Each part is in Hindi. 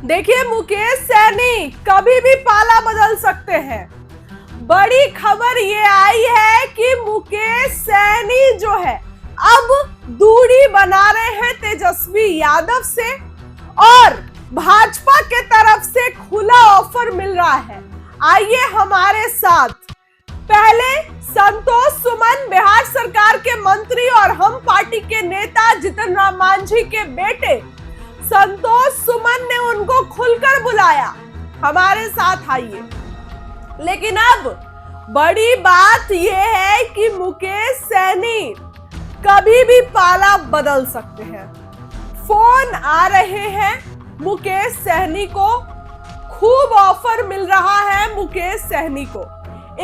देखिए, मुकेश सैनी कभी भी पाला बदल सकते हैं। बड़ी खबर ये आई है कि मुकेश सैनी जो है अब दूरी बना रहे हैं तेजस्वी यादव से और भाजपा के तरफ से खुला ऑफर मिल रहा है। आइए हमारे साथ। पहले संतोष सुमन, बिहार सरकार के मंत्री और हम पार्टी के नेता जितन राम मांझी के बेटे संतोष सुमन ने उनको खुलकर बुलाया, हमारे साथ आइए। लेकिन अब बड़ी बात यह है कि मुकेश सैनी कभी भी पाला बदल सकते हैं। फोन आ रहे हैं मुकेश सैनी को, खूब ऑफर मिल रहा है मुकेश सैनी को।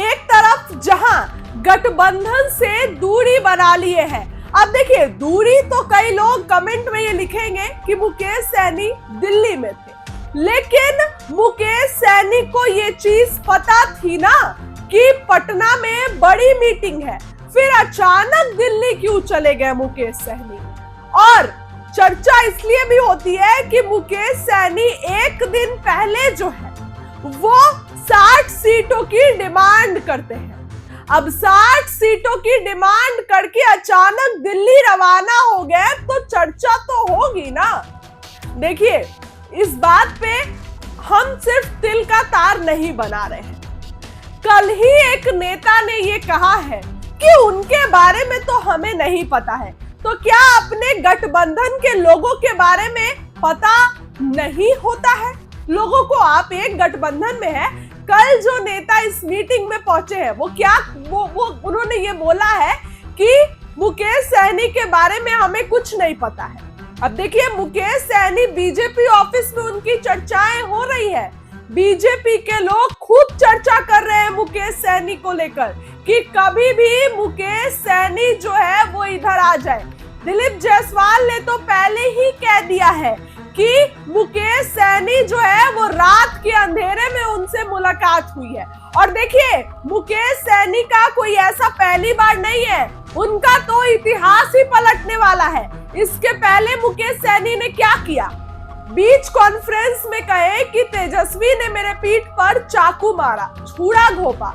एक तरफ जहां गठबंधन से दूरी बना लिए है, अब देखिए दूरी तो कई लोग कमेंट में ये लिखेंगे कि मुकेश सैनी दिल्ली में थे, लेकिन मुकेश सैनी को ये चीज पता थी ना कि पटना में बड़ी मीटिंग है, फिर अचानक दिल्ली क्यों चले गए मुकेश सैनी। और चर्चा इसलिए भी होती है कि मुकेश सैनी एक दिन पहले जो है वो 60 सीटों की डिमांड करते हैं। अब 60 सीटों की डिमांड करके अचानक दिल्ली रवाना हो गए तो चर्चा तो होगी ना। देखिए, इस बात पे हम सिर्फ तिल का तार नहीं बना रहे हैं। कल ही एक नेता ने ये कहा है कि उनके बारे में तो हमें नहीं पता है, तो क्या अपने गठबंधन के लोगों के बारे में पता नहीं होता है लोगों को? आप एक गठबंधन में है। कल जो नेता इस मीटिंग में पहुंचे हैं वो उन्होंने ये बोला है कि मुकेश सैनी के बारे में हमें कुछ नहीं पता है। अब देखिए, मुकेश सैनी बीजेपी ऑफिस में उनकी चर्चाएं हो रही है। बीजेपी के लोग खूब चर्चा कर रहे हैं मुकेश सैनी को लेकर कि कभी भी मुकेश सैनी जो है वो इधर आ जाए। दिलीप जायसवाल ने तो पहले ही कह दिया है कि मुकेश सैनी जो है वो रात के अंधेरे में उनसे मुलाकात हुई है। और देखिए, मुकेश सैनी का कोई ऐसा पहली बार नहीं है, उनका तो इतिहास ही पलटने वाला है। इसके पहले मुकेश सैनी ने क्या किया? बीच कॉन्फ्रेंस में कहे कि तेजस्वी ने मेरे पीठ पर चाकू मारा, छुरा घोंपा।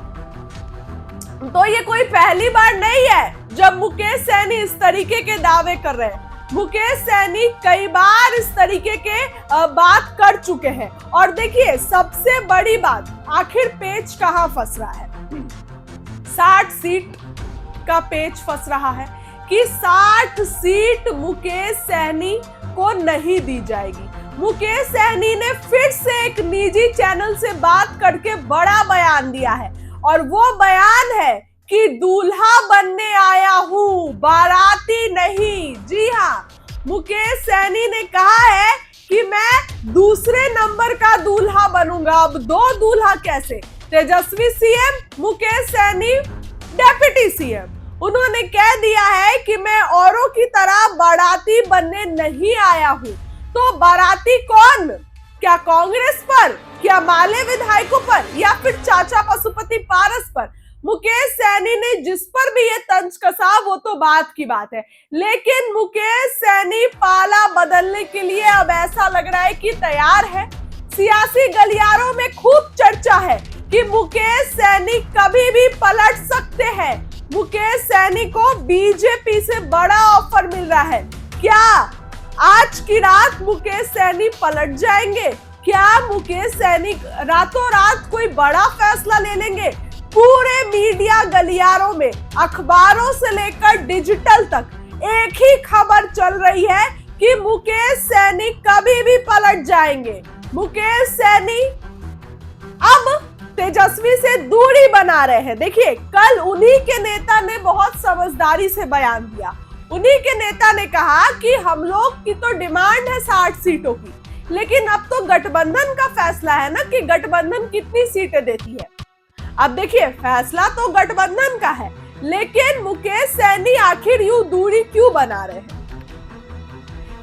तो ये कोई पहली बार नहीं है जब मुकेश सैनी इस तरीके के दावे कर रहे हैं। मुकेश सैनी कई बार इस तरीके के बात कर चुके हैं। और देखिए, सबसे बड़ी बात, आखिर पेच कहां फंस रहा है? 60 सीट का पेच फंस रहा है कि 60 सीट मुकेश सैनी को नहीं दी जाएगी। मुकेश सैनी ने फिर से एक निजी चैनल से बात करके बड़ा बयान दिया है, और वो बयान है कि दूल्हा बनने आया हूं, बाराती नहीं। जी हाँ, मुकेश सैनी ने कहा है कि मैं दूसरे नंबर का दूल्हा बनूंगा। अब 2 दूल्हा कैसे? Tejashwi CM, Mukesh Saini deputy CM. उन्होंने कह दिया है कि मैं औरों की तरह बाराती बनने नहीं आया हूं। तो बाराती कौन? क्या कांग्रेस पर, क्या माले विधायकों पर, या फिर चाचा पशुपति पारस पर? मुकेश सैनी ने जिस पर भी ये तंज कसा वो तो बात की बात है, लेकिन मुकेश सैनी पाला बदलने के लिए अब ऐसा लग रहा है कि तैयार है। सियासी गलियारों में खूब चर्चा है कि मुकेश सैनी कभी भी पलट सकते हैं। मुकेश सैनी को बीजेपी से बड़ा ऑफर मिल रहा है। क्या आज की रात मुकेश सैनी पलट जाएंगे? क्या मुकेश सैनी रातों रात कोई बड़ा फैसला ले लेंगे? पूरे मीडिया गलियारों में, अखबारों से लेकर डिजिटल तक एक ही खबर चल रही है कि मुकेश सैनी कभी भी पलट जाएंगे। मुकेश सैनी अब तेजस्वी से दूरी बना रहे हैं। देखिए, कल उन्हीं के नेता ने बहुत समझदारी से बयान दिया। उन्हीं के नेता ने कहा कि हम लोग की तो डिमांड है 60 सीटों की, लेकिन अब तो गठबंधन का फैसला है ना कि गठबंधन कितनी सीटें देती है। अब देखिए, फैसला तो गठबंधन का है, लेकिन मुकेश सैनी आखिर यूं दूरी क्यों बना रहे हैं?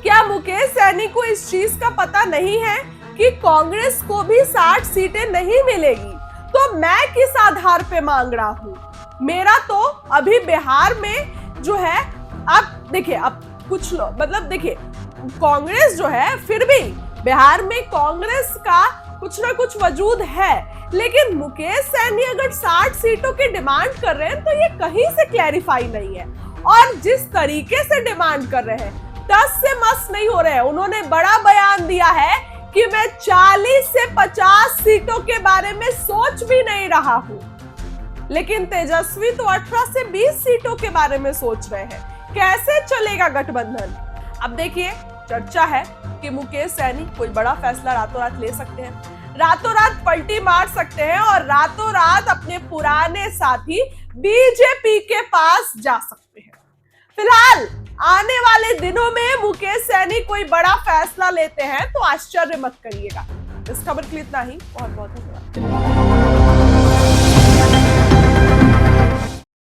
क्या मुकेश सैनी को इस चीज का पता नहीं है कि कांग्रेस को भी 60 सीटें नहीं मिलेगी? तो मैं किस आधार पे मांग रहा हूं? मेरा तो अभी बिहार में जो है, आप देखिए, अब कुछ लोग, मतलब देखिए, कांग्रेस जो है फिर भी बिहार में कांग्रेस का कुछ ना कुछ वजूद है, लेकिन मुकेश सहनी अगर 60 सीटों की डिमांड कर रहे हैं तो ये कहीं से क्लैरिफाई नहीं है। और जिस तरीके से डिमांड कर रहे हैं, 10 से मस नहीं हो रहे हैं। उन्होंने बड़ा बयान दिया है कि मैं 40 से 50 सीटों के बारे में सोच भी नहीं रहा हूं, लेकिन तेजस्वी तो 18 से 20 सीटों के बारे में सोच रहे हैं। कैसे चलेगा गठबंधन? अब देखिए, चर्चा है कि मुकेश सहनी कोई बड़ा फैसला रातों रात ले सकते हैं, रातों रात पलटी मार सकते हैं और रातों रात अपने पुराने साथी बीजेपी के पास जा सकते हैं। फिलहाल आने वाले दिनों में मुकेश सहनी कोई बड़ा फैसला लेते हैं तो आश्चर्य मत करिएगा। इस खबर के लिए इतना ही। बहुत बहुत धन्यवाद।